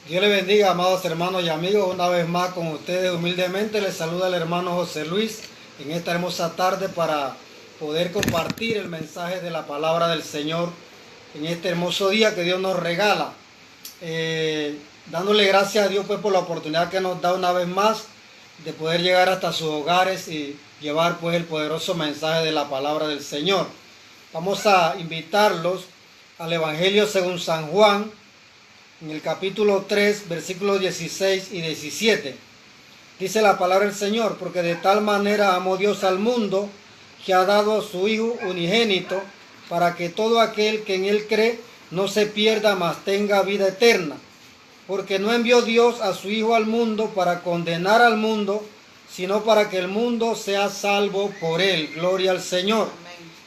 Dios le bendiga, amados hermanos y amigos, una vez más con ustedes humildemente les saluda el hermano José Luis en esta hermosa tarde para poder compartir el mensaje de la palabra del Señor en este hermoso día que Dios nos regala. Dándole gracias a Dios pues por la oportunidad que nos da una vez más de poder llegar hasta sus hogares y llevar pues el poderoso mensaje de la palabra del Señor. Vamos a invitarlos al Evangelio según San Juan, en el capítulo 3, versículos 16 y 17. Dice la palabra del Señor: porque de tal manera amó Dios al mundo, que ha dado a su Hijo unigénito, para que todo aquel que en Él cree no se pierda, mas tenga vida eterna. Porque no envió Dios a su Hijo al mundo para condenar al mundo, sino para que el mundo sea salvo por Él. Gloria al Señor.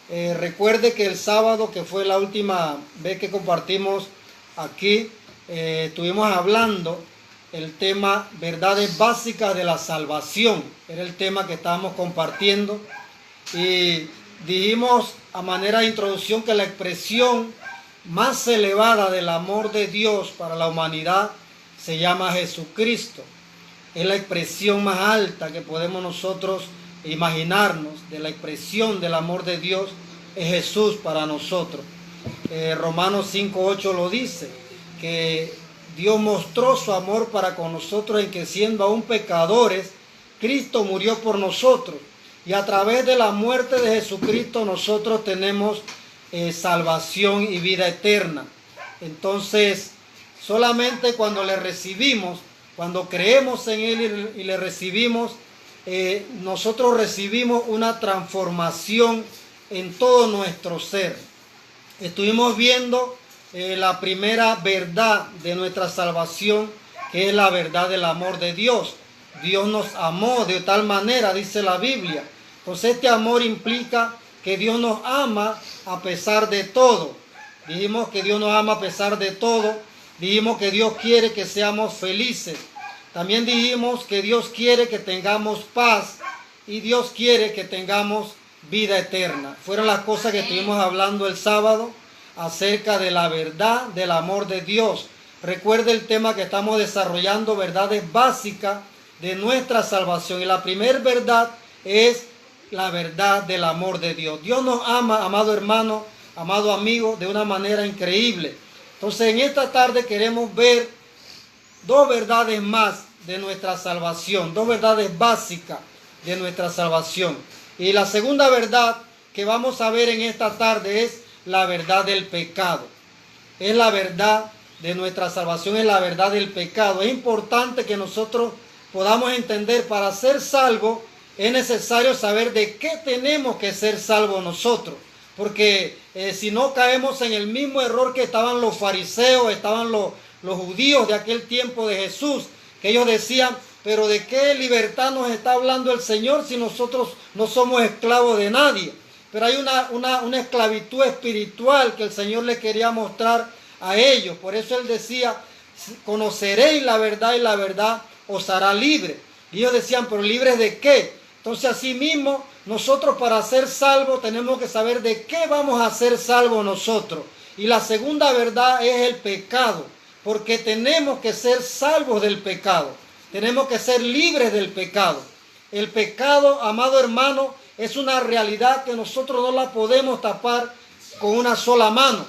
Recuerde que el sábado, que fue la última vez que compartimos aquí, estuvimos hablando el tema verdades básicas de la salvación. Era el tema que estábamos compartiendo y dijimos a manera de introducción que la expresión más elevada del amor de Dios para la humanidad se llama Jesucristo. Es la expresión más alta que podemos nosotros imaginarnos de la expresión del amor de Dios, es Jesús para nosotros. Romanos 5:8 lo dice, que Dios mostró su amor para con nosotros en que, siendo aún pecadores, Cristo murió por nosotros, y a través de la muerte de Jesucristo nosotros tenemos salvación y vida eterna. Entonces, solamente cuando le recibimos, cuando creemos en Él y le recibimos, nosotros recibimos una transformación en todo nuestro ser. Estuvimos viendo la primera verdad de nuestra salvación, que es la verdad del amor de Dios. Dios nos amó de tal manera, dice la Biblia. Entonces este amor implica que Dios nos ama a pesar de todo. Dijimos que Dios nos ama a pesar de todo. Dijimos que Dios quiere que seamos felices. También dijimos que Dios quiere que tengamos paz y Dios quiere que tengamos vida eterna. Fueron las cosas que estuvimos hablando el sábado acerca de la verdad del amor de Dios. Recuerde el tema que estamos desarrollando, verdades básicas de nuestra salvación. Y la primera verdad es la verdad del amor de Dios. Dios nos ama, amado hermano, amado amigo, de una manera increíble. Entonces, en esta tarde queremos ver dos verdades más de nuestra salvación, dos verdades básicas de nuestra salvación. Y la segunda verdad que vamos a ver en esta tarde es la verdad del pecado. Es la verdad de nuestra salvación, es la verdad del pecado. Es importante que nosotros podamos entender, para ser salvos es necesario saber de qué tenemos que ser salvos nosotros. Porque si no, caemos en el mismo error que estaban los fariseos, estaban los judíos de aquel tiempo de Jesús, que ellos decían: pero ¿de qué libertad nos está hablando el Señor si nosotros no somos esclavos de nadie? Pero hay una esclavitud espiritual que el Señor le quería mostrar a ellos. Por eso Él decía: conoceréis la verdad y la verdad os hará libre. Y ellos decían: ¿pero libres de qué? Entonces, asimismo, nosotros, para ser salvos, tenemos que saber de qué vamos a ser salvos nosotros. Y la segunda verdad es el pecado, porque tenemos que ser salvos del pecado. Tenemos que ser libres del pecado. El pecado, amado hermano, es una realidad que nosotros no la podemos tapar con una sola mano.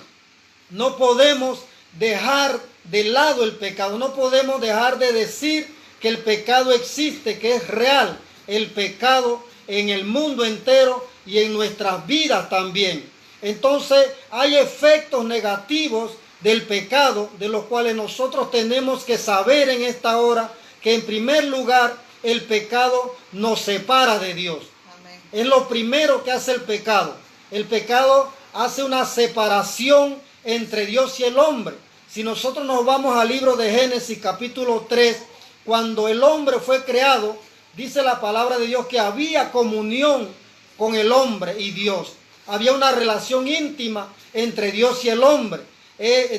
No podemos dejar de lado el pecado. No podemos dejar de decir que el pecado existe, que es real. El pecado en el mundo entero y en nuestras vidas también. Entonces, hay efectos negativos del pecado, de los cuales nosotros tenemos que saber en esta hora que, en primer lugar, el pecado nos separa de Dios. Amén. Es lo primero que hace el pecado. El pecado hace una separación entre Dios y el hombre. Si nosotros nos vamos al libro de Génesis capítulo 3, cuando el hombre fue creado, dice la palabra de Dios que había comunión con el hombre y Dios. Había una relación íntima entre Dios y el hombre.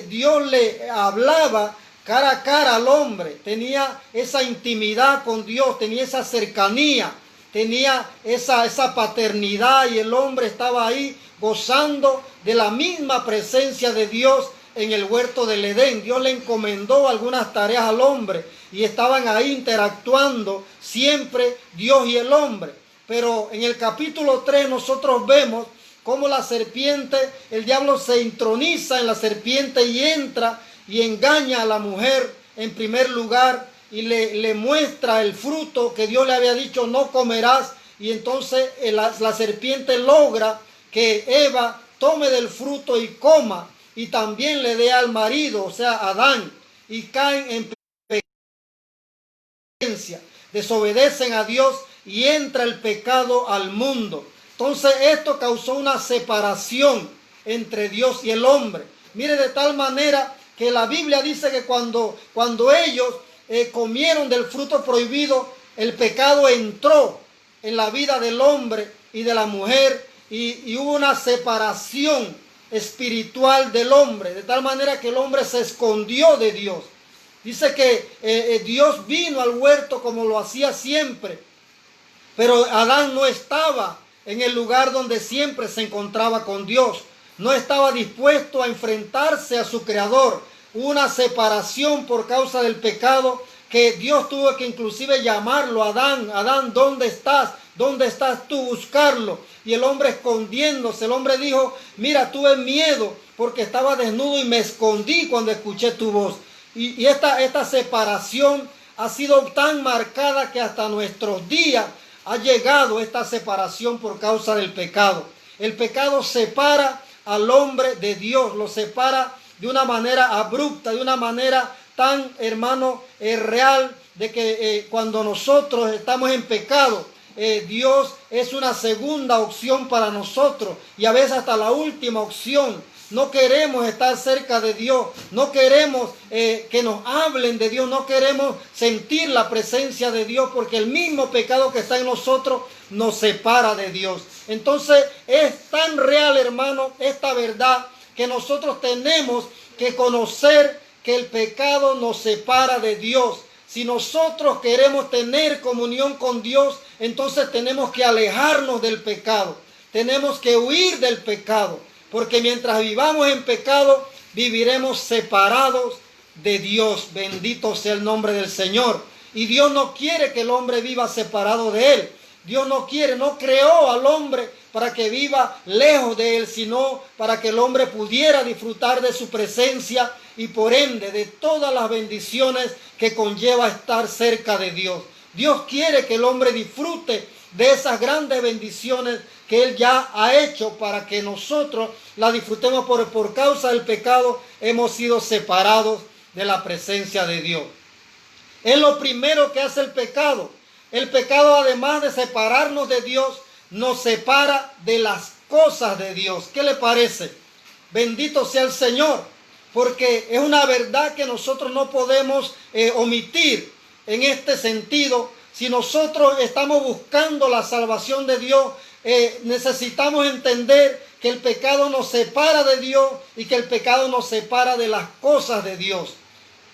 Dios le hablaba cara a cara al hombre, tenía esa intimidad con Dios, tenía esa cercanía, tenía esa paternidad, y el hombre estaba ahí gozando de la misma presencia de Dios en el huerto del Edén. Dios le encomendó algunas tareas al hombre y estaban ahí interactuando siempre Dios y el hombre. Pero en el capítulo 3 nosotros vemos cómo la serpiente, el diablo se introniza en la serpiente y entra y engaña a la mujer en primer lugar y le muestra el fruto que Dios le había dicho no comerás. Y entonces la serpiente logra que Eva tome del fruto y coma y también le dé al marido, o sea, a Adán, y caen en desobediencia, desobedecen a Dios y entra el pecado al mundo. Entonces esto causó una separación entre Dios y el hombre. Mire, de tal manera que la Biblia dice que cuando ellos comieron del fruto prohibido, el pecado entró en la vida del hombre y de la mujer y hubo una separación espiritual del hombre, de tal manera que el hombre se escondió de Dios. Dice que Dios vino al huerto como lo hacía siempre, pero Adán no estaba en el lugar donde siempre se encontraba con Dios. No estaba dispuesto a enfrentarse a su creador. Hubo una separación por causa del pecado que Dios tuvo que inclusive llamarlo a Adán. Adán, ¿dónde estás? ¿Dónde estás tú? Buscarlo. Y el hombre escondiéndose. El hombre dijo, mira, tuve miedo porque estaba desnudo y me escondí cuando escuché tu voz. Y esta separación ha sido tan marcada que hasta nuestros días ha llegado esta separación por causa del pecado. El pecado separa al hombre de Dios, lo separa de una manera abrupta, de una manera tan, hermano, real, de que cuando nosotros estamos en pecado, Dios es una segunda opción para nosotros y a veces hasta la última opción. No queremos estar cerca de Dios, no queremos que nos hablen de Dios, no queremos sentir la presencia de Dios porque el mismo pecado que está en nosotros nos separa de Dios. Entonces es tan real, hermano, esta verdad que nosotros tenemos que conocer que el pecado nos separa de Dios. Si nosotros queremos tener comunión con Dios, entonces tenemos que alejarnos del pecado, tenemos que huir del pecado. Porque mientras vivamos en pecado, viviremos separados de Dios. Bendito sea el nombre del Señor. Y Dios no quiere que el hombre viva separado de Él. Dios no quiere, no creó al hombre para que viva lejos de Él, sino para que el hombre pudiera disfrutar de su presencia y por ende de todas las bendiciones que conlleva estar cerca de Dios. Dios quiere que el hombre disfrute de esas grandes bendiciones que Él ya ha hecho para que nosotros la disfrutemos. Por causa del pecado hemos sido separados de la presencia de Dios. Es lo primero que hace el pecado. El pecado, además de separarnos de Dios, nos separa de las cosas de Dios. ¿Qué le parece? Bendito sea el Señor, porque es una verdad que nosotros no podemos omitir en este sentido. Si nosotros estamos buscando la salvación de Dios, necesitamos entender que el pecado nos separa de Dios y que el pecado nos separa de las cosas de Dios.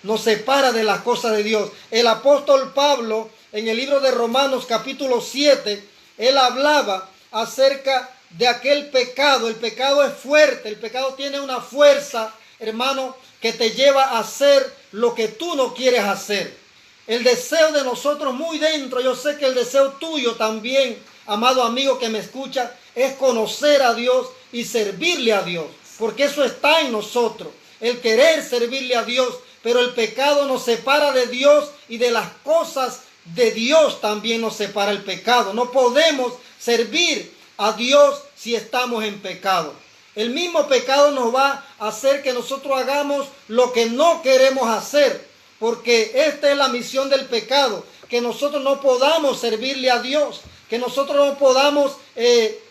Nos separa de las cosas de Dios. El apóstol Pablo, en el libro de Romanos capítulo 7, él hablaba acerca de aquel pecado. El pecado es fuerte, el pecado tiene una fuerza, hermano, que te lleva a hacer lo que tú no quieres hacer. El deseo de nosotros muy dentro, yo sé que el deseo tuyo también, amado amigo que me escucha, es conocer a Dios y servirle a Dios, porque eso está en nosotros, el querer servirle a Dios, pero el pecado nos separa de Dios y de las cosas de Dios también nos separa el pecado. No podemos servir a Dios si estamos en pecado. El mismo pecado nos va a hacer que nosotros hagamos lo que no queremos hacer, porque esta es la misión del pecado, que nosotros no podamos servirle a Dios, que nosotros no podamos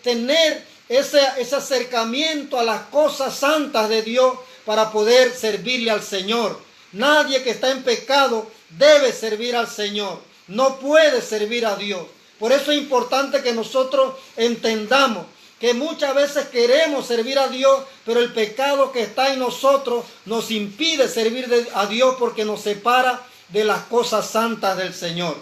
tener ese acercamiento a las cosas santas de Dios para poder servirle al Señor. Nadie que está en pecado debe servir al Señor, no puede servir a Dios. Por eso es importante que nosotros entendamos que muchas veces queremos servir a Dios, pero el pecado que está en nosotros nos impide servir a Dios porque nos separa de las cosas santas del Señor.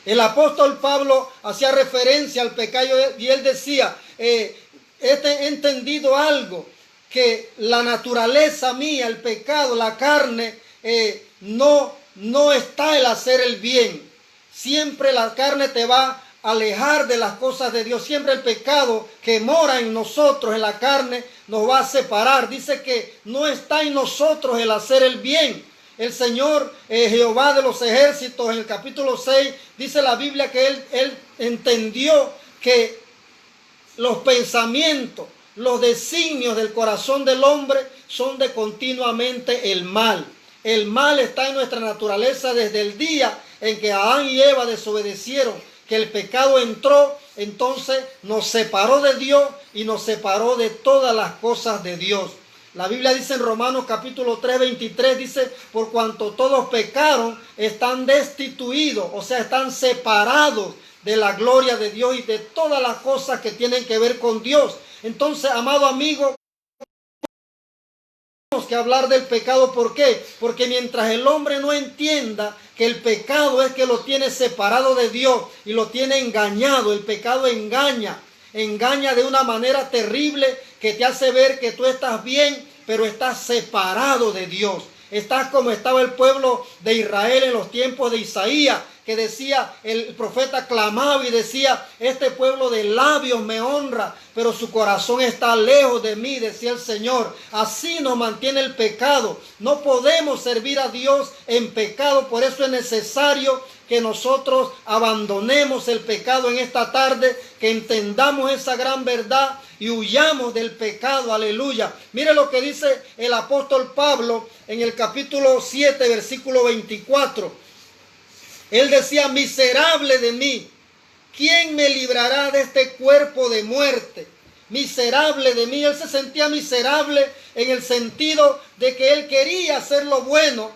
El apóstol Pablo hacía referencia al pecado y él decía, he entendido algo, que la naturaleza mía, el pecado, la carne, no está el hacer el bien. Siempre la carne te va a alejar de las cosas de Dios. Siempre el pecado que mora en nosotros, en la carne, nos va a separar. Dice que no está en nosotros el hacer el bien. El Señor Jehová de los ejércitos, en el capítulo 6, dice la Biblia que Él entendió que los pensamientos, los designios del corazón del hombre son de continuamente el mal. El mal está en nuestra naturaleza desde el día en que Adán y Eva desobedecieron, que el pecado entró, entonces nos separó de Dios y nos separó de todas las cosas de Dios. La Biblia dice en Romanos capítulo 3, 23, dice, por cuanto todos pecaron, están destituidos, o sea, están separados de la gloria de Dios y de todas las cosas que tienen que ver con Dios. Entonces, amado amigo, tenemos que hablar del pecado. ¿Por qué? Porque mientras el hombre no entienda que el pecado es que lo tiene separado de Dios y lo tiene engañado, el pecado engaña de una manera terrible que te hace ver que tú estás bien, pero estás separado de Dios. Estás como estaba el pueblo de Israel en los tiempos de Isaías, que decía, el profeta clamaba y decía, este pueblo de labios me honra, pero su corazón está lejos de mí, decía el Señor. Así nos mantiene el pecado. No podemos servir a Dios en pecado, por eso es necesario que nosotros abandonemos el pecado en esta tarde, que entendamos esa gran verdad y huyamos del pecado, aleluya. Mire lo que dice el apóstol Pablo en el capítulo 7, versículo 24. Él decía, miserable de mí, ¿quién me librará de este cuerpo de muerte? Miserable de mí. Él se sentía miserable en el sentido de que él quería hacer lo bueno,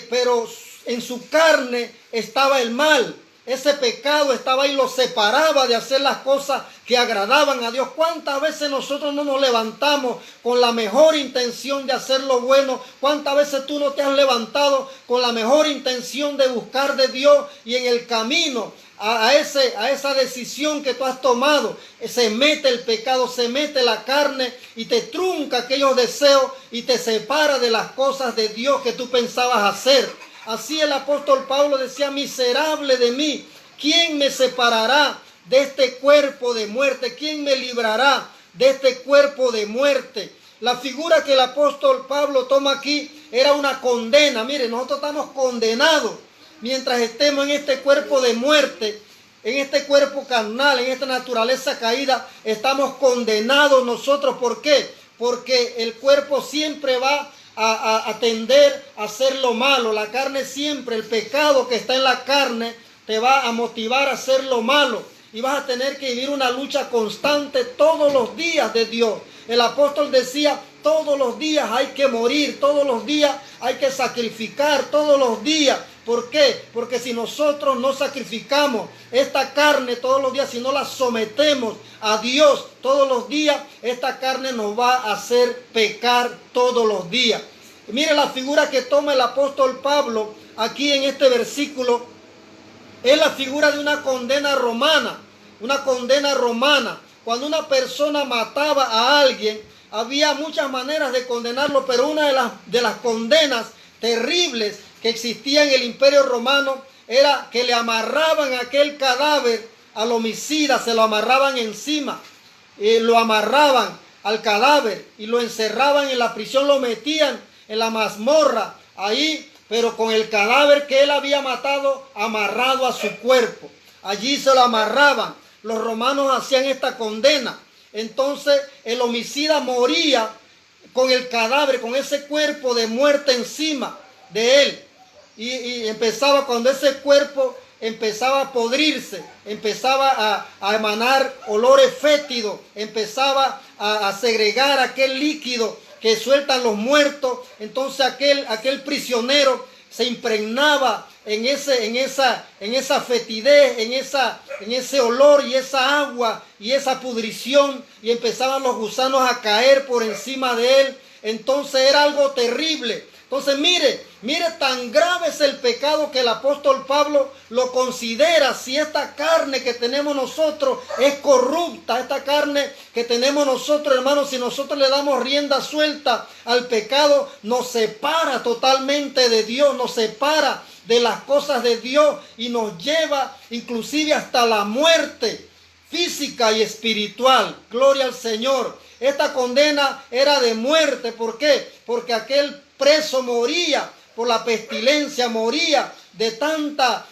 pero en su carne estaba el mal. Ese pecado estaba ahí, lo separaba de hacer las cosas que agradaban a Dios. ¿Cuántas veces nosotros no nos levantamos con la mejor intención de hacer lo bueno? ¿Cuántas veces tú no te has levantado con la mejor intención de buscar de Dios y en el camino a esa decisión que tú has tomado se mete el pecado, se mete la carne y te trunca aquellos deseos y te separa de las cosas de Dios que tú pensabas hacer? Así el apóstol Pablo decía, miserable de mí, ¿quién me separará de este cuerpo de muerte? ¿Quién me librará de este cuerpo de muerte? La figura que el apóstol Pablo toma aquí era una condena. Mire, nosotros estamos condenados mientras estemos en este cuerpo de muerte, en este cuerpo carnal, en esta naturaleza caída, estamos condenados nosotros. ¿Por qué? Porque el cuerpo siempre va a tender a hacer lo malo. La carne siempre, el pecado que está en la carne te va a motivar a hacer lo malo y vas a tener que vivir una lucha constante todos los días de Dios. El apóstol decía, todos los días hay que morir, todos los días hay que sacrificar, todos los días. ¿Por qué? Porque si nosotros no sacrificamos esta carne todos los días, si no la sometemos a Dios todos los días, esta carne nos va a hacer pecar todos los días. Mire la figura que toma el apóstol Pablo aquí en este versículo. Es la figura de una condena romana. Una condena romana. Cuando una persona mataba a alguien, había muchas maneras de condenarlo, pero una de las condenas terribles que existía en el Imperio Romano era que le amarraban aquel cadáver al homicida, se lo amarraban encima, lo amarraban al cadáver y lo encerraban en la prisión, lo metían en la mazmorra ahí, pero con el cadáver que él había matado amarrado a su cuerpo. Allí se lo amarraban. Los romanos hacían esta condena. Entonces el homicida moría con el cadáver, con ese cuerpo de muerte encima de él. Y empezaba, cuando ese cuerpo empezaba a podrirse, empezaba a emanar olores fétidos, empezaba a segregar aquel líquido que sueltan los muertos. Entonces aquel prisionero se impregnaba en esa fetidez, en ese olor y esa agua y esa pudrición, y empezaban los gusanos a caer por encima de él. Entonces era algo terrible. Entonces mire tan grave es el pecado que el apóstol Pablo lo considera. Si esta carne que tenemos nosotros es corrupta, esta carne que tenemos nosotros, hermanos, si nosotros le damos rienda suelta al pecado, nos separa totalmente de Dios, nos separa de las cosas de Dios y nos lleva inclusive hasta la muerte física y espiritual. Gloria al Señor. Esta condena era de muerte. ¿Por qué? Porque aquel preso moría por la pestilencia, moría de tantas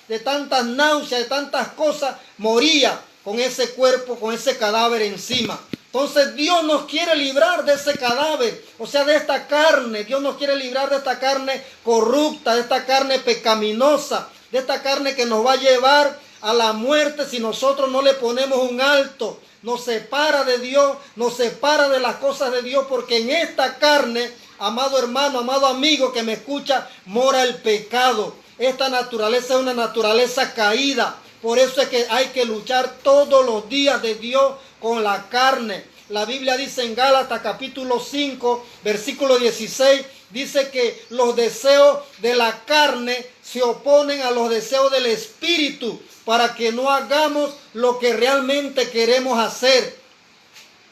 náuseas, de tantas cosas, moría con ese cuerpo, con ese cadáver encima. Entonces Dios nos quiere librar de ese cadáver, o sea, de esta carne. Dios nos quiere librar de esta carne corrupta, de esta carne pecaminosa, de esta carne que nos va a llevar a la muerte si nosotros no le ponemos un alto. Nos separa de Dios, nos separa de las cosas de Dios, porque en esta carne, amado hermano, amado amigo que me escucha, mora el pecado. Esta naturaleza es una naturaleza caída. Por eso es que hay que luchar todos los días de Dios con la carne. La Biblia dice en Gálatas capítulo 5, versículo 16, dice que los deseos de la carne se oponen a los deseos del espíritu, para que no hagamos lo que realmente queremos hacer.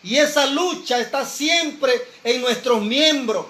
Y esa lucha está siempre en nuestros miembros,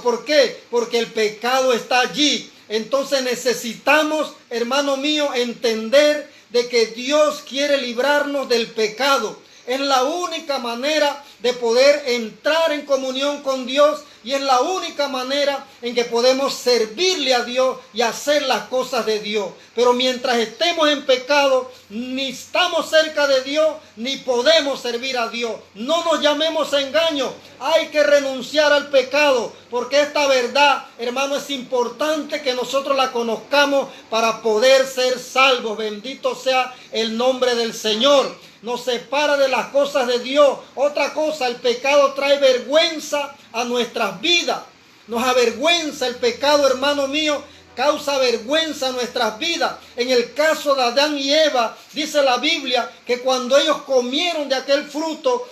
¿Por qué? Porque el pecado está allí. Entonces necesitamos, hermano mío, entender de que Dios quiere librarnos del pecado. Es la única manera de poder entrar en comunión con Dios y es la única manera en que podemos servirle a Dios y hacer las cosas de Dios. Pero mientras estemos en pecado, ni estamos cerca de Dios, ni podemos servir a Dios. No nos llamemos a engaño. Hay que renunciar al pecado, porque esta verdad, hermano, es importante que nosotros la conozcamos para poder ser salvos. Bendito sea el nombre del Señor. Nos separa de las cosas de Dios. Otra cosa, el pecado trae vergüenza a nuestras vidas. Nos avergüenza el pecado, hermano mío, causa vergüenza a nuestras vidas. En el caso de Adán y Eva, dice la Biblia que cuando ellos comieron de aquel fruto,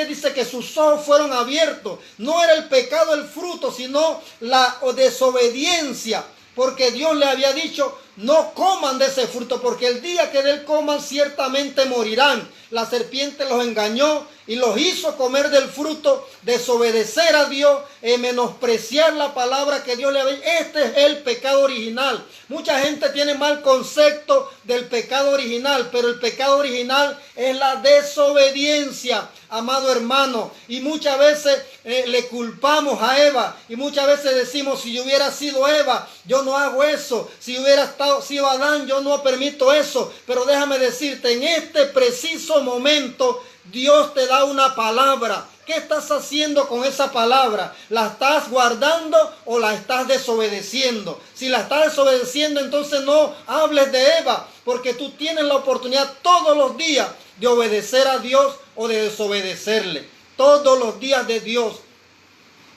dice que sus ojos fueron abiertos. No era el pecado el fruto, sino la desobediencia. Porque Dios le había dicho, no coman de ese fruto, porque el día que de él coman ciertamente morirán. La serpiente los engañó y los hizo comer del fruto, desobedecer a Dios, menospreciar la palabra que Dios le había dicho. Este es el pecado original. Mucha gente tiene mal concepto del pecado original, pero el pecado original es la desobediencia, amado hermano. Y muchas veces le culpamos a Eva y muchas veces decimos, si yo hubiera sido Eva, yo no hago eso. Si hubiera sido Adán, yo no permito eso. Pero déjame decirte, en este preciso momento, Dios te da una palabra. ¿Qué estás haciendo con esa palabra? ¿La estás guardando o la estás desobedeciendo? Si la estás desobedeciendo, entonces no hables de Eva, porque tú tienes la oportunidad todos los días de obedecer a Dios o de desobedecerle. Todos los días de Dios.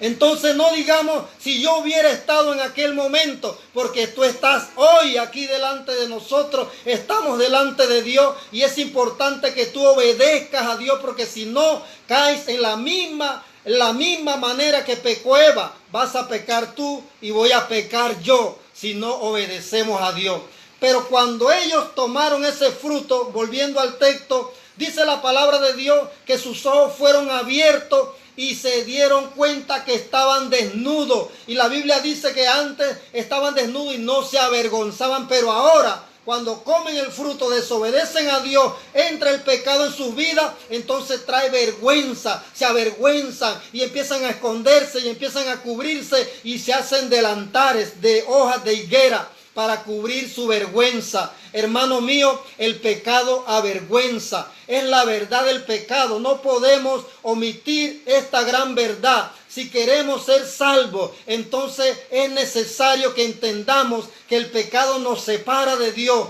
Entonces no digamos, si yo hubiera estado en aquel momento, porque tú estás hoy aquí delante de nosotros, estamos delante de Dios y es importante que tú obedezcas a Dios, porque si no caes en la misma manera que pecó Eva, vas a pecar tú y voy a pecar yo si no obedecemos a Dios. Pero cuando ellos tomaron ese fruto, volviendo al texto, dice la palabra de Dios que sus ojos fueron abiertos y se dieron cuenta que estaban desnudos. Y la Biblia dice que antes estaban desnudos y no se avergonzaban, pero ahora, cuando comen el fruto, desobedecen a Dios, entra el pecado en sus vidas, entonces trae vergüenza, se avergüenzan y empiezan a esconderse y empiezan a cubrirse y se hacen delantares de hojas de higuera para cubrir su vergüenza. Hermano mío, el pecado avergüenza. Es la verdad del pecado. No podemos omitir esta gran verdad. Si queremos ser salvos, entonces es necesario que entendamos que el pecado nos separa de Dios,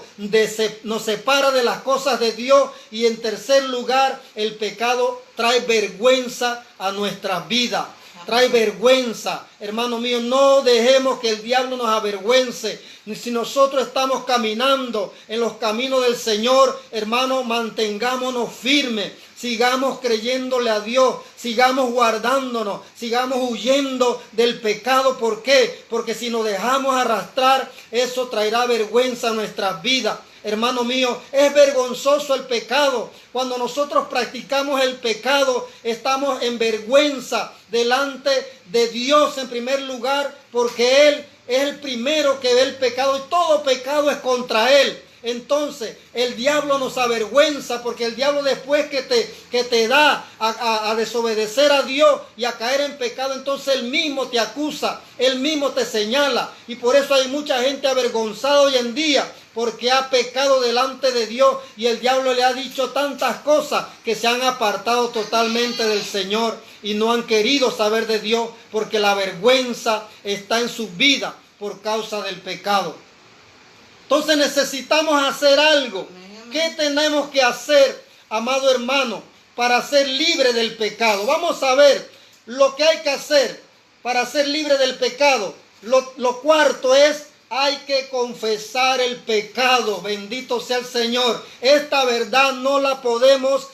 nos separa de las cosas de Dios. Y en tercer lugar, el pecado trae vergüenza a nuestras vidas. trae vergüenza. Hermano mío, no dejemos que el diablo nos avergüence. Si nosotros estamos caminando en los caminos del Señor, hermano, mantengámonos firmes. Sigamos creyéndole a Dios, sigamos guardándonos, sigamos huyendo del pecado. ¿Por qué? Porque si nos dejamos arrastrar, eso traerá vergüenza a nuestras vidas. Hermano mío, es vergonzoso el pecado. Cuando nosotros practicamos el pecado, estamos en vergüenza delante de Dios en primer lugar, porque Él es el primero que ve el pecado y todo pecado es contra Él. Entonces el diablo nos avergüenza, porque el diablo después que te da a desobedecer a Dios y a caer en pecado, entonces él mismo te acusa, él mismo te señala. Y por eso hay mucha gente avergonzada hoy en día, porque ha pecado delante de Dios y el diablo le ha dicho tantas cosas que se han apartado totalmente del Señor y no han querido saber de Dios, porque la vergüenza está en sus vidas por causa del pecado. Entonces necesitamos hacer algo. ¿Qué tenemos que hacer, amado hermano, para ser libre del pecado? Vamos a ver lo que hay que hacer para ser libre del pecado. Lo cuarto es, hay que confesar el pecado. Bendito sea el Señor. Esta verdad no la podemos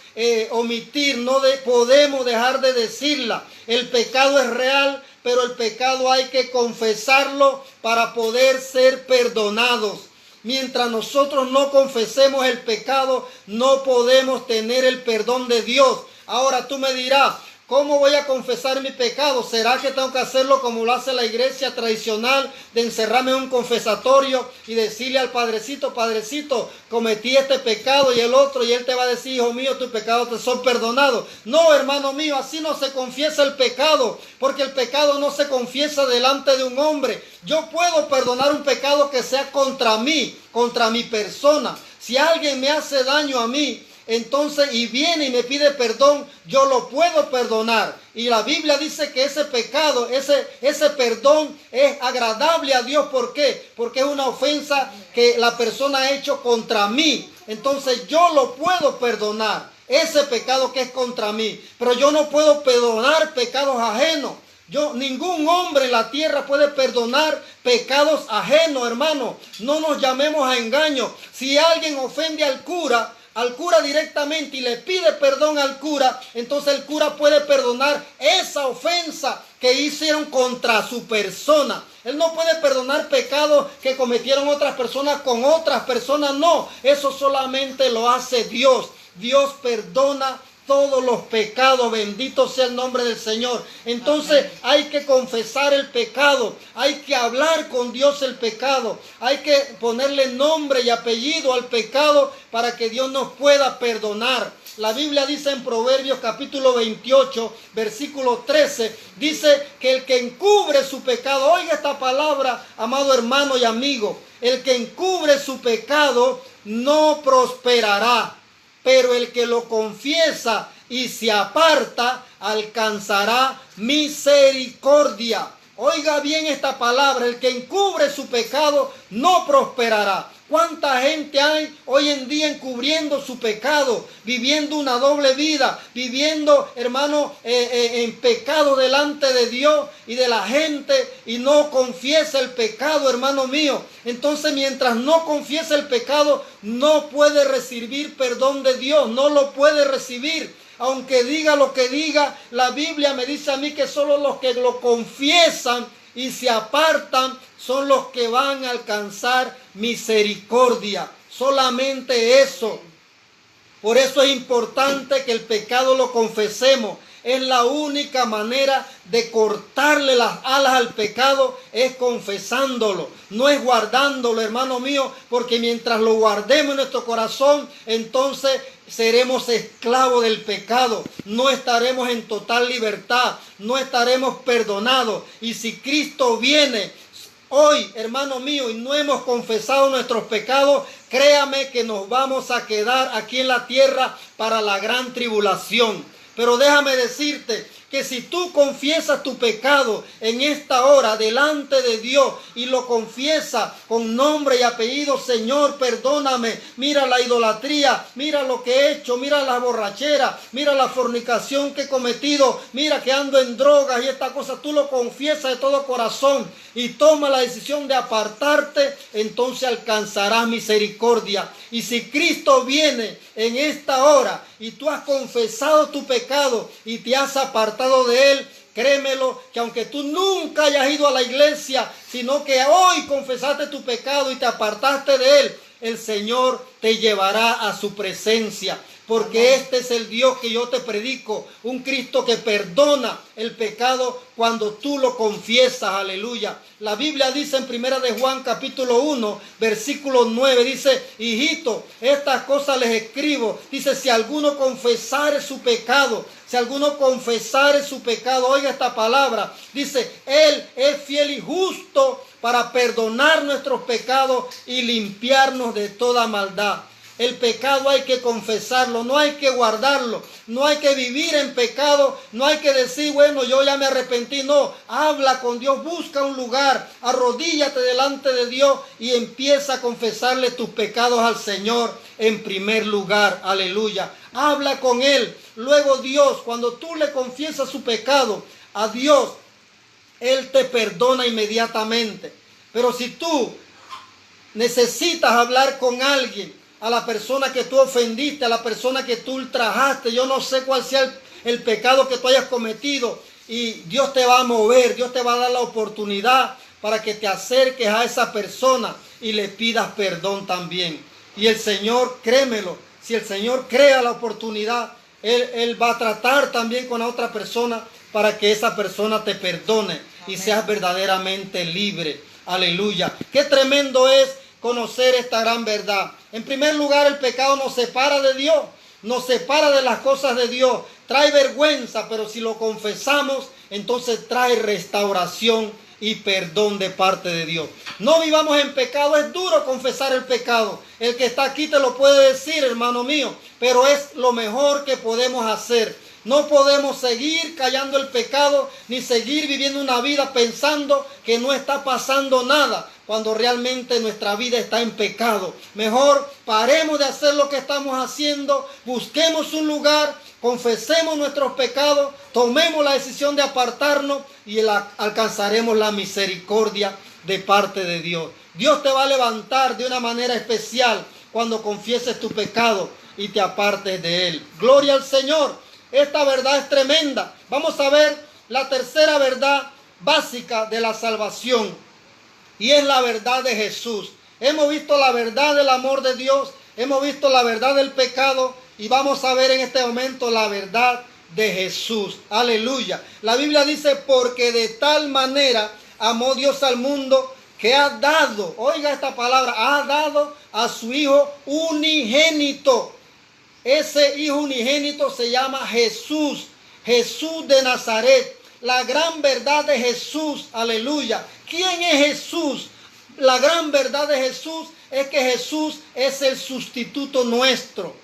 omitir, no podemos dejar de decirla. El pecado es real, pero el pecado hay que confesarlo para poder ser perdonados. Mientras nosotros no confesemos el pecado, no podemos tener el perdón de Dios. Ahora tú me dirás, ¿cómo voy a confesar mi pecado? ¿Será que tengo que hacerlo como lo hace la iglesia tradicional, de encerrarme en un confesatorio y decirle al padrecito, padrecito, cometí este pecado y el otro, y él te va a decir, hijo mío, tus pecados te son perdonados? No, hermano mío, así no se confiesa el pecado, porque el pecado no se confiesa delante de un hombre. Yo puedo perdonar un pecado que sea contra mí, contra mi persona. Si alguien me hace daño a mí, entonces, y viene y me pide perdón, yo lo puedo perdonar. Y la Biblia dice que ese pecado, ese perdón es agradable a Dios. ¿Por qué? Porque es una ofensa que la persona ha hecho contra mí. Entonces yo lo puedo perdonar, ese pecado que es contra mí. Pero yo no puedo perdonar pecados ajenos. Ningún hombre en la tierra puede perdonar pecados ajenos, hermano. No nos llamemos a engaño. Si alguien ofende al cura directamente y le pide perdón al cura, entonces el cura puede perdonar esa ofensa que hicieron contra su persona. Él no puede perdonar pecados que cometieron otras personas con otras personas, no. Eso solamente lo hace Dios. Dios perdona todos los pecados, bendito sea el nombre del Señor. Entonces hay que confesar el pecado, hay que hablar con Dios el pecado, hay que ponerle nombre y apellido al pecado para que Dios nos pueda perdonar. La Biblia dice en Proverbios capítulo 28, versículo 13, dice que el que encubre su pecado, oiga esta palabra, amado hermano y amigo, el que encubre su pecado no prosperará, pero el que lo confiesa y se aparta alcanzará misericordia. Oiga bien esta palabra, el que encubre su pecado no prosperará. ¿Cuánta gente hay hoy en día encubriendo su pecado, viviendo una doble vida, viviendo, hermano, en pecado delante de Dios y de la gente, y no confiesa el pecado, hermano mío? Entonces, mientras no confiesa el pecado, no puede recibir perdón de Dios, no lo puede recibir. Aunque diga lo que diga, la Biblia me dice a mí que solo los que lo confiesan y se apartan son los que van a alcanzar misericordia. Solamente eso. Por eso es importante que el pecado lo confesemos. Es la única manera de cortarle las alas al pecado, es confesándolo, no es guardándolo, hermano mío, porque mientras lo guardemos en nuestro corazón, entonces seremos esclavos del pecado, no estaremos en total libertad, no estaremos perdonados. Y si Cristo viene hoy, hermano mío, y no hemos confesado nuestros pecados, créame que nos vamos a quedar aquí en la tierra para la gran tribulación. Pero déjame decirte que si tú confiesas tu pecado en esta hora delante de Dios y lo confiesas con nombre y apellido, Señor, perdóname, mira la idolatría, mira lo que he hecho, mira la borrachera, mira la fornicación que he cometido, mira que ando en drogas y esta cosa, tú lo confiesas de todo corazón y toma la decisión de apartarte, entonces alcanzarás misericordia. Y si Cristo viene en esta hora y tú has confesado tu pecado y te has apartado de él, créemelo que aunque tú nunca hayas ido a la iglesia, sino que hoy confesaste tu pecado y te apartaste de él, el Señor te llevará a su presencia. Porque este es el Dios que yo te predico, un Cristo que perdona el pecado cuando tú lo confiesas, aleluya. La Biblia dice en 1 de Juan capítulo 1, versículo 9, dice, hijito, estas cosas les escribo, dice, si alguno confesare su pecado, oiga esta palabra, dice, Él es fiel y justo para perdonar nuestros pecados y limpiarnos de toda maldad. El pecado hay que confesarlo, no hay que guardarlo, no hay que vivir en pecado, no hay que decir, bueno, yo ya me arrepentí, no, habla con Dios, busca un lugar, arrodíllate delante de Dios y empieza a confesarle tus pecados al Señor en primer lugar, aleluya, habla con Él, luego Dios, cuando tú le confiesas su pecado a Dios, Él te perdona inmediatamente, pero si tú necesitas hablar con alguien, a la persona que tú ofendiste, a la persona que tú ultrajaste, yo no sé cuál sea el pecado que tú hayas cometido, y Dios te va a mover, Dios te va a dar la oportunidad para que te acerques a esa persona y le pidas perdón también. Y el Señor, créemelo, si el Señor crea la oportunidad, Él va a tratar también con la otra persona para que esa persona te perdone y seas verdaderamente libre. Aleluya. Qué tremendo es conocer esta gran verdad. En primer lugar, el pecado nos separa de Dios, nos separa de las cosas de Dios, trae vergüenza, pero si lo confesamos, entonces trae restauración y perdón de parte de Dios. No vivamos en pecado, es duro confesar el pecado. El que está aquí te lo puede decir, hermano mío, pero es lo mejor que podemos hacer. No podemos seguir callando el pecado, ni seguir viviendo una vida pensando que no está pasando nada, cuando realmente nuestra vida está en pecado. Mejor paremos de hacer lo que estamos haciendo, busquemos un lugar, confesemos nuestros pecados, tomemos la decisión de apartarnos y alcanzaremos la misericordia de parte de Dios. Dios te va a levantar de una manera especial cuando confieses tu pecado y te apartes de él. Gloria al Señor. Esta verdad es tremenda. Vamos a ver la tercera verdad básica de la salvación. Y es la verdad de Jesús. Hemos visto la verdad del amor de Dios. Hemos visto la verdad del pecado. Y vamos a ver en este momento la verdad de Jesús. Aleluya. La Biblia dice, porque de tal manera amó Dios al mundo que ha dado, oiga esta palabra, ha dado a su Hijo unigénito. Ese Hijo unigénito se llama Jesús, Jesús de Nazaret. La gran verdad de Jesús, aleluya. ¿Quién es Jesús? La gran verdad de Jesús es que Jesús es el sustituto nuestro.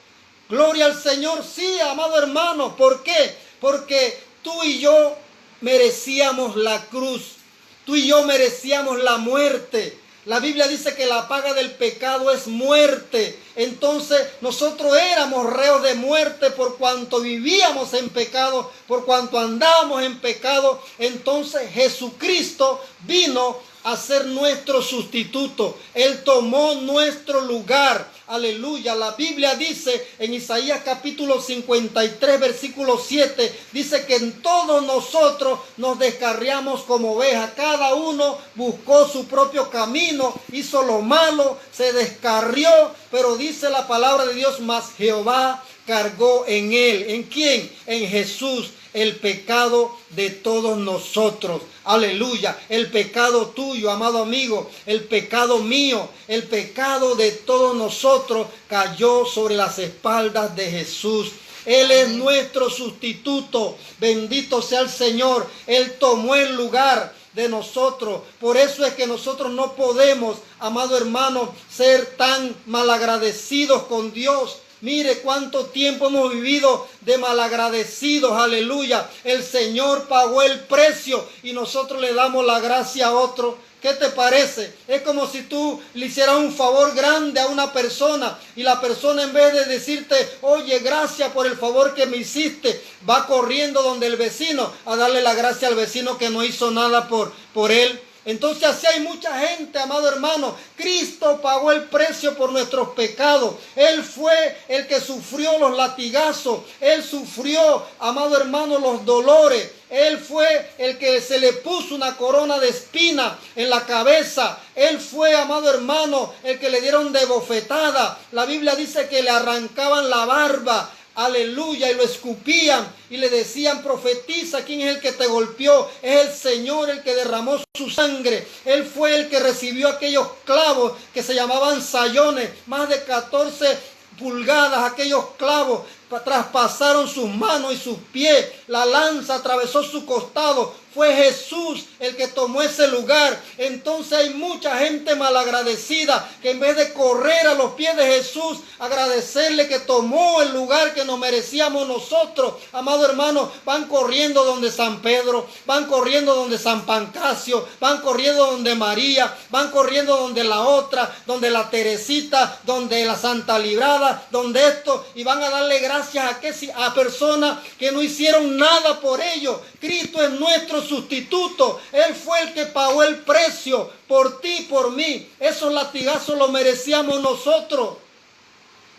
Gloria al Señor, sí, amado hermano. ¿Por qué? Porque tú y yo merecíamos la cruz. Tú y yo merecíamos la muerte. La Biblia dice que la paga del pecado es muerte. Entonces nosotros éramos reos de muerte por cuanto vivíamos en pecado, por cuanto andábamos en pecado. Entonces Jesucristo vino a ser nuestro sustituto. Él tomó nuestro lugar. Aleluya. La Biblia dice en Isaías capítulo 53 versículo 7, dice que en todos nosotros nos descarriamos como ovejas. Cada uno buscó su propio camino, hizo lo malo, se descarrió, pero dice la palabra de Dios, mas Jehová cargó en él. ¿En quién? En Jesús. El pecado de todos nosotros. Aleluya. El pecado tuyo, amado amigo. El pecado mío. El pecado de todos nosotros cayó sobre las espaldas de Jesús. Él es nuestro sustituto. Bendito sea el Señor. Él tomó el lugar de nosotros. Por eso es que nosotros no podemos, amado hermano, ser tan malagradecidos con Dios. Mire cuánto tiempo hemos vivido de malagradecidos, aleluya. El Señor pagó el precio y nosotros le damos la gracia a otro. ¿Qué te parece? Es como si tú le hicieras un favor grande a una persona y la persona, en vez de decirte, oye, gracias por el favor que me hiciste, va corriendo donde el vecino a darle la gracia al vecino que no hizo nada por él. Entonces así hay mucha gente, amado hermano. Cristo pagó el precio por nuestros pecados. Él fue el que sufrió los latigazos. Él sufrió, amado hermano, los dolores. Él fue el que se le puso una corona de espina en la cabeza. Él fue, amado hermano, el que le dieron de bofetada. La Biblia dice que le arrancaban la barba. Aleluya, y lo escupían y le decían, profetiza, ¿quién es el que te golpeó? Es el Señor el que derramó su sangre. Él fue el que recibió aquellos clavos que se llamaban sayones, más de 14 pulgadas, aquellos clavos traspasaron sus manos y sus pies, la lanza atravesó su costado. Fue Jesús el que tomó ese lugar. Entonces hay mucha gente malagradecida que en vez de correr a los pies de Jesús, agradecerle que tomó el lugar que nos merecíamos nosotros, amado hermano, van corriendo donde San Pedro, van corriendo donde San Pancracio, van corriendo donde María, van corriendo donde la otra, donde la Teresita, donde la Santa Librada, donde esto, y van a darle gracias a personas que no hicieron nada por ellos. Cristo es nuestro sustituto. Él fue el que pagó el precio por ti y por mí. Esos latigazos los merecíamos nosotros,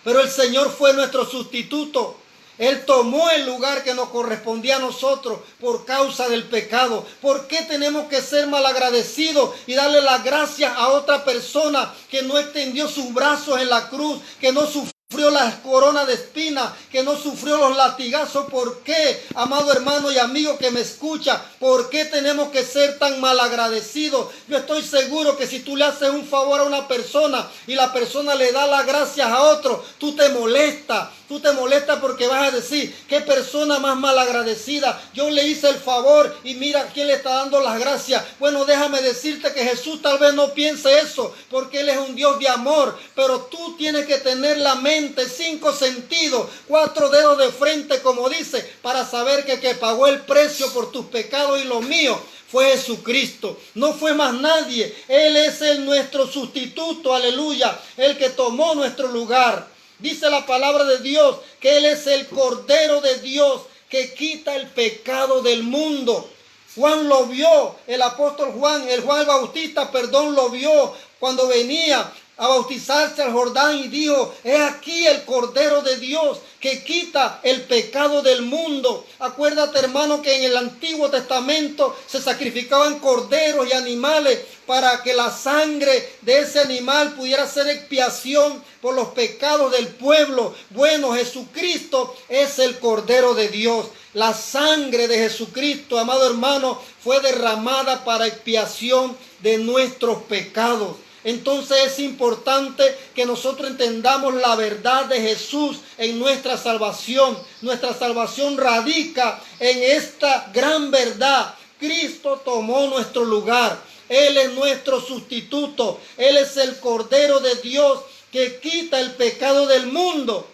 pero el Señor fue nuestro sustituto. Él tomó el lugar que nos correspondía a nosotros por causa del pecado. ¿Por qué tenemos que ser malagradecidos y darle las gracias a otra persona que no extendió sus brazos en la cruz, que no sufrió la corona de espinas, que no sufrió los latigazos? ¿Por qué, amado hermano y amigo que me escucha? ¿Por qué tenemos que ser tan malagradecidos? Yo estoy seguro que si tú le haces un favor a una persona y la persona le da las gracias a otro, tú te molestas. Tú te molestas porque vas a decir, qué persona más malagradecida. Yo le hice el favor y mira quién le está dando las gracias. Bueno, déjame decirte que Jesús tal vez no piense eso, porque Él es un Dios de amor. Pero tú tienes que tener la mente, 5 sentidos, 4 dedos de frente, como dice, para saber que pagó el precio por tus pecados y los míos fue Jesucristo. No fue más nadie. Él es nuestro sustituto, aleluya, el que tomó nuestro lugar. Dice la palabra de Dios que Él es el Cordero de Dios que quita el pecado del mundo. Juan lo vio, el apóstol Juan, el Juan el Bautista, lo vio cuando venía a bautizarse al Jordán y dijo, he aquí el Cordero de Dios que quita el pecado del mundo. Acuérdate, hermano, que en el Antiguo Testamento se sacrificaban corderos y animales para que la sangre de ese animal pudiera ser expiación por los pecados del pueblo. Bueno, Jesucristo es el Cordero de Dios. La sangre de Jesucristo, amado hermano, fue derramada para expiación de nuestros pecados. Entonces es importante que nosotros entendamos la verdad de Jesús en nuestra salvación. Nuestra salvación radica en esta gran verdad. Cristo tomó nuestro lugar. Él es nuestro sustituto. Él es el Cordero de Dios que quita el pecado del mundo.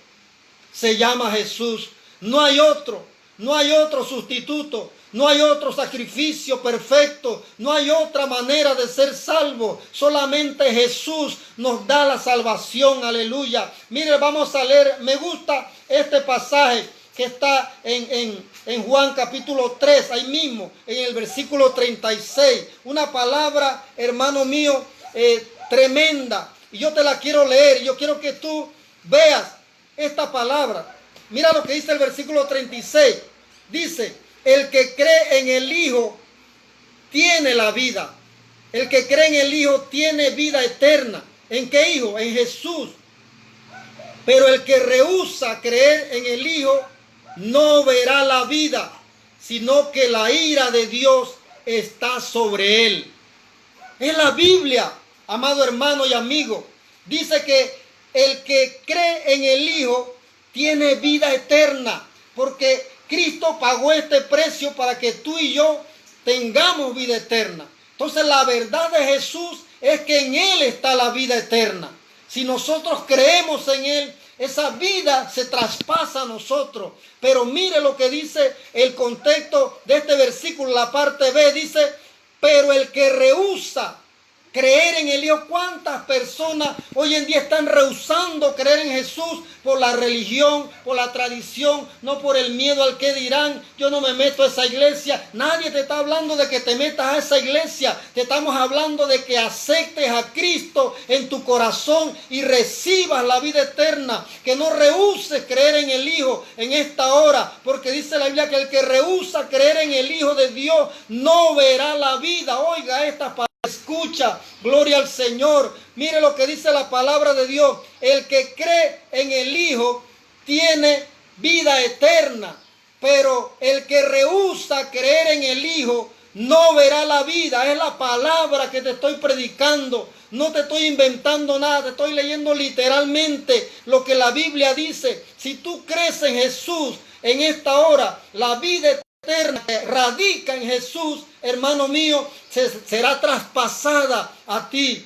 Se llama Jesús. No hay otro. No hay otro sustituto. No hay otro sacrificio perfecto, no hay otra manera de ser salvo. Solamente Jesús nos da la salvación, aleluya. Mire, vamos a leer, me gusta este pasaje que está en Juan capítulo 3, ahí mismo, en el versículo 36. Una palabra, hermano mío, tremenda. Y yo te la quiero leer, yo quiero que tú veas esta palabra. Mira lo que dice el versículo 36. Dice, el que cree en el Hijo tiene la vida. El que cree en el Hijo tiene vida eterna. ¿En qué Hijo? En Jesús. Pero el que rehúsa creer en el Hijo no verá la vida, sino que la ira de Dios está sobre él. Es la Biblia, amado hermano y amigo. Dice que el que cree en el Hijo tiene vida eterna, porque Cristo pagó este precio para que tú y yo tengamos vida eterna. Entonces la verdad de Jesús es que en Él está la vida eterna. Si nosotros creemos en Él, Esa vida se traspasa a nosotros. Pero mire lo que dice el contexto de este versículo, la parte B, dice, pero el que rehúsa creer en el Hijo. ¿Cuántas personas hoy en día están rehusando creer en Jesús por la religión, por la tradición, no por el miedo al que dirán? Yo no me meto a esa iglesia. Nadie te está hablando de que te metas a esa iglesia. Te estamos hablando de que aceptes a Cristo en tu corazón y recibas la vida eterna. Que no rehuses creer en el Hijo en esta hora, porque dice la Biblia que el que rehúsa creer en el Hijo de Dios no verá la vida. Oiga estas palabras. Escucha, gloria al Señor. Mire lo que dice la palabra de Dios. El que cree en el Hijo tiene vida eterna, pero el que rehúsa creer en el Hijo no verá la vida. Es la palabra que te estoy predicando. No te estoy inventando nada, te estoy leyendo literalmente lo que la Biblia dice. Si tú crees en Jesús en esta hora, la vida eterna que radica en Jesús, hermano mío, será traspasada a ti.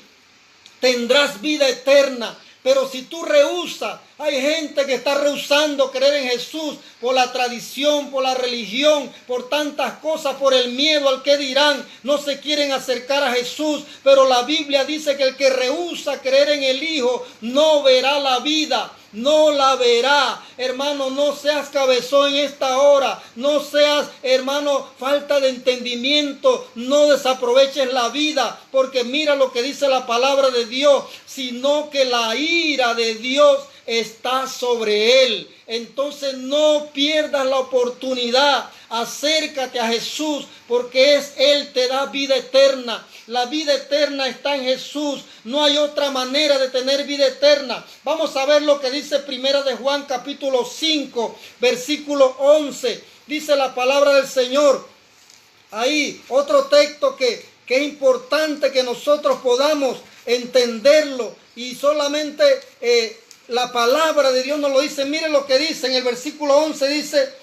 Tendrás vida eterna. Pero si tú rehusas, hay gente que está rehusando creer en Jesús por la tradición, por la religión, por tantas cosas, por el miedo al que dirán. No se quieren acercar a Jesús, pero la Biblia dice que el que rehúsa creer en el Hijo no verá la vida. No la verá. Hermano, no seas cabezón en esta hora. No seas, hermano, falta de entendimiento. No desaproveches la vida, porque mira lo que dice la palabra de Dios, sino que la ira de Dios está sobre él. Entonces no pierdas la oportunidad. Acércate a Jesús, porque Él te da vida eterna. La vida eterna está en Jesús. No hay otra manera de tener vida eterna. Vamos a ver lo que dice Primera de Juan capítulo 5, versículo 11. Dice la palabra del Señor. Ahí otro texto que es importante que nosotros podamos entenderlo. Y solamente la palabra de Dios nos lo dice. Mire lo que dice en el versículo 11. Dice: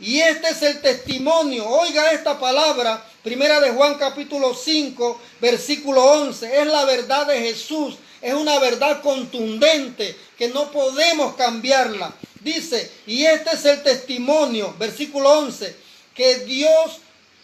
y este es el testimonio. Oiga esta palabra, Primera de Juan capítulo 5, versículo 11. Es la verdad de Jesús. Es una verdad contundente que no podemos cambiarla. Dice, y este es el testimonio, versículo 11, que Dios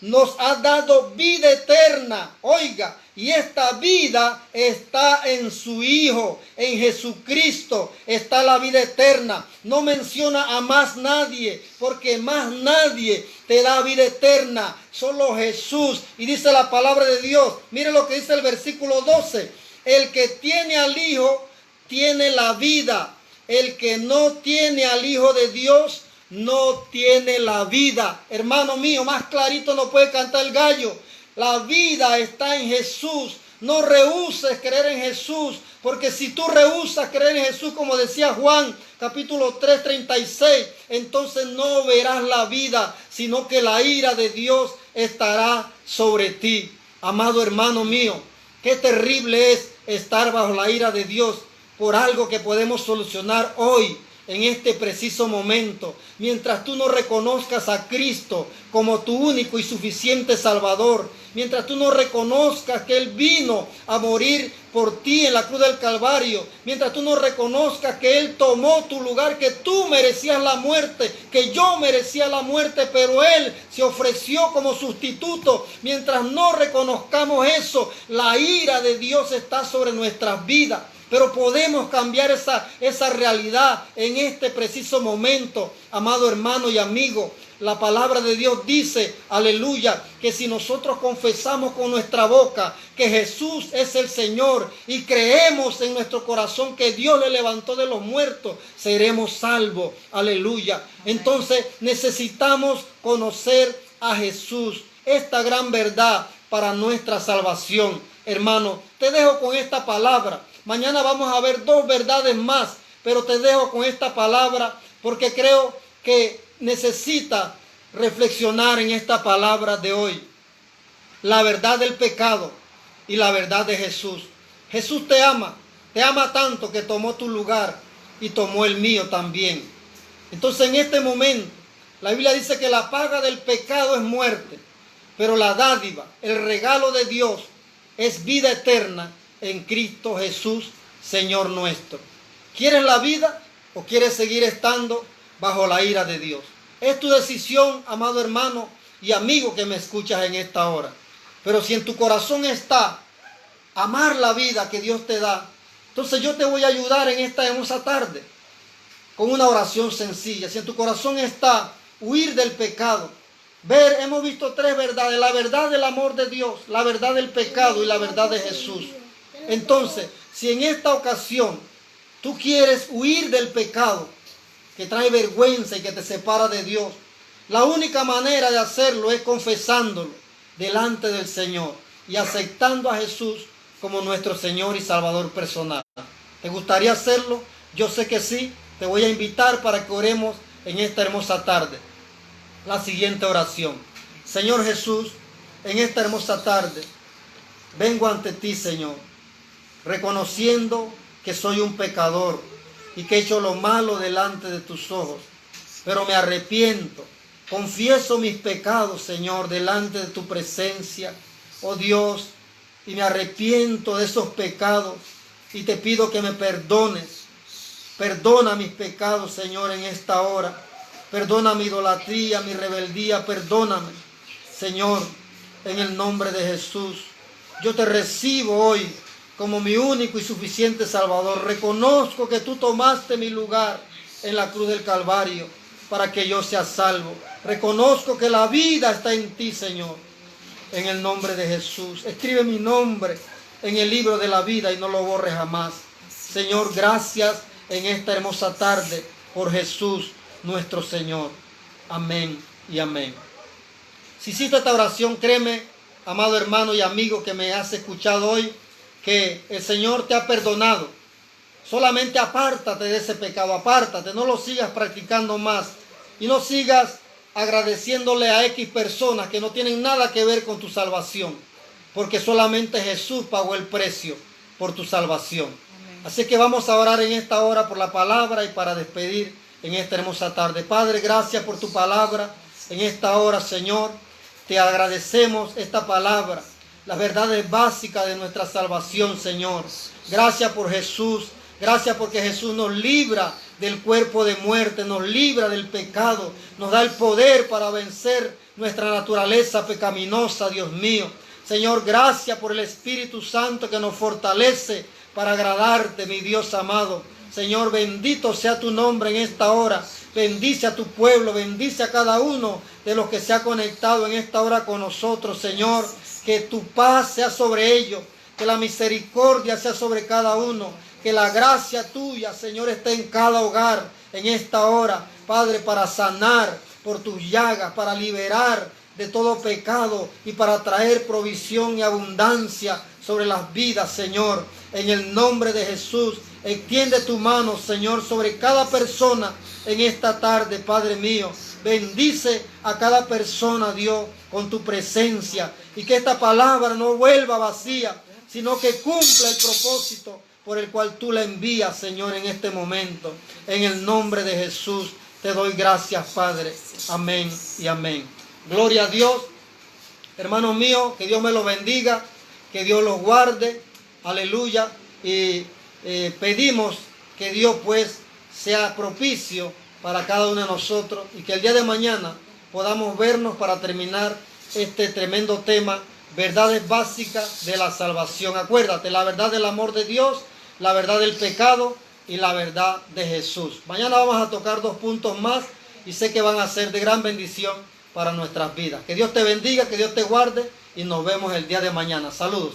nos ha dado vida eterna. Oiga, y esta vida está en su Hijo, en Jesucristo está la vida eterna. No menciona a más nadie, porque más nadie te da vida eterna, solo Jesús. Y dice la palabra de Dios, mire lo que dice el versículo 12, el que tiene al Hijo tiene la vida, el que no tiene al Hijo de Dios no tiene la vida. Hermano mío, más clarito no puede cantar el gallo. La vida está en Jesús. No rehuses creer en Jesús, porque si tú rehusas creer en Jesús, como decía Juan capítulo 3, 36, entonces no verás la vida, sino que la ira de Dios estará sobre ti. Amado hermano mío, qué terrible es estar bajo la ira de Dios por algo que podemos solucionar hoy, en este preciso momento. Mientras tú no reconozcas a Cristo como tu único y suficiente Salvador, mientras tú no reconozcas que Él vino a morir por ti en la cruz del Calvario, mientras tú no reconozcas que Él tomó tu lugar, que tú merecías la muerte, que yo merecía la muerte, pero Él se ofreció como sustituto, mientras no reconozcamos eso, la ira de Dios está sobre nuestras vidas. Pero podemos cambiar esa realidad en este preciso momento, amado hermano y amigo. La palabra de Dios dice, aleluya, que si nosotros confesamos con nuestra boca que Jesús es el Señor y creemos en nuestro corazón que Dios le levantó de los muertos, seremos salvos, aleluya. Entonces necesitamos conocer a Jesús, esta gran verdad para nuestra salvación. Hermano, te dejo con esta palabra. Mañana vamos a ver 2 verdades más, pero te dejo con esta palabra porque creo que necesita reflexionar en esta palabra de hoy. La verdad del pecado y la verdad de Jesús. Jesús te ama tanto que tomó tu lugar y tomó el mío también. Entonces en este momento, la Biblia dice que la paga del pecado es muerte, pero la dádiva, el regalo de Dios es vida eterna en Cristo Jesús, Señor nuestro. ¿Quieres la vida? o quieres seguir estando bajo la ira de Dios? Es tu decisión, amado hermano y amigo que me escuchas en esta hora. Pero si en tu corazón está amar la vida que Dios te da, entonces yo te voy a ayudar en esta hermosa tarde con una oración sencilla. Si en tu corazón está huir del pecado, hemos visto tres verdades: la verdad del amor de Dios, la verdad del pecado y la verdad de Jesús. Entonces, si en esta ocasión tú quieres huir del pecado que trae vergüenza y que te separa de Dios, la única manera de hacerlo es confesándolo delante del Señor y aceptando a Jesús como nuestro Señor y Salvador personal. ¿Te gustaría hacerlo? Yo sé que sí. Te voy a invitar para que oremos en esta hermosa tarde la siguiente oración. Señor Jesús, en esta hermosa tarde vengo ante ti, Señor, reconociendo que soy un pecador y que he hecho lo malo delante de tus ojos, pero me arrepiento, confieso mis pecados, Señor, delante de tu presencia, oh Dios, y me arrepiento de esos pecados y te pido que me perdones. Perdona mis pecados, Señor, en esta hora. Perdona mi idolatría, mi rebeldía, perdóname, Señor, en el nombre de Jesús. Yo te recibo hoy como mi único y suficiente Salvador. Reconozco que tú tomaste mi lugar en la cruz del Calvario para que yo sea salvo. Reconozco que la vida está en ti, Señor, en el nombre de Jesús. Escribe mi nombre en el libro de la vida y no lo borres jamás. Señor, gracias en esta hermosa tarde por Jesús nuestro Señor. Amén y amén. Si hiciste esta oración, créeme, amado hermano y amigo que me has escuchado hoy, que el Señor te ha perdonado. Solamente apártate de ese pecado, apártate, no lo sigas practicando más y no sigas agradeciéndole a X personas que no tienen nada que ver con tu salvación, porque solamente Jesús pagó el precio por tu salvación. Amén. Así que vamos a orar en esta hora por la palabra y para despedir en esta hermosa tarde. Padre, gracias por tu palabra en esta hora, Señor. Te agradecemos esta palabra, las verdades básicas de nuestra salvación, Señor. Gracias por Jesús. Gracias porque Jesús nos libra del cuerpo de muerte, nos libra del pecado, nos da el poder para vencer nuestra naturaleza pecaminosa, Dios mío. Señor, gracias por el Espíritu Santo que nos fortalece para agradarte, mi Dios amado. Señor, bendito sea tu nombre en esta hora. Bendice a tu pueblo, bendice a cada uno de los que se ha conectado en esta hora con nosotros, Señor. Que tu paz sea sobre ellos, que la misericordia sea sobre cada uno, que la gracia tuya, Señor, esté en cada hogar en esta hora, Padre, para sanar por tus llagas, para liberar de todo pecado y para traer provisión y abundancia sobre las vidas, Señor. En el nombre de Jesús, extiende tu mano, Señor, sobre cada persona en esta tarde, Padre mío. Bendice a cada persona, Dios, con tu presencia y que esta palabra no vuelva vacía, sino que cumpla el propósito por el cual tú la envías, Señor, en este momento. En el nombre de Jesús te doy gracias, Padre. Amén y amén. Gloria a Dios. Hermanos míos, que Dios me los bendiga, que Dios los guarde. Aleluya. Y pedimos que Dios pues sea propicio para cada uno de nosotros y que el día de mañana podamos vernos para terminar este tremendo tema, verdades básicas de la salvación. Acuérdate, la verdad del amor de Dios, la verdad del pecado y la verdad de Jesús. Mañana vamos a tocar 2 puntos más y sé que van a ser de gran bendición para nuestras vidas. Que Dios te bendiga, que Dios te guarde y nos vemos el día de mañana. Saludos.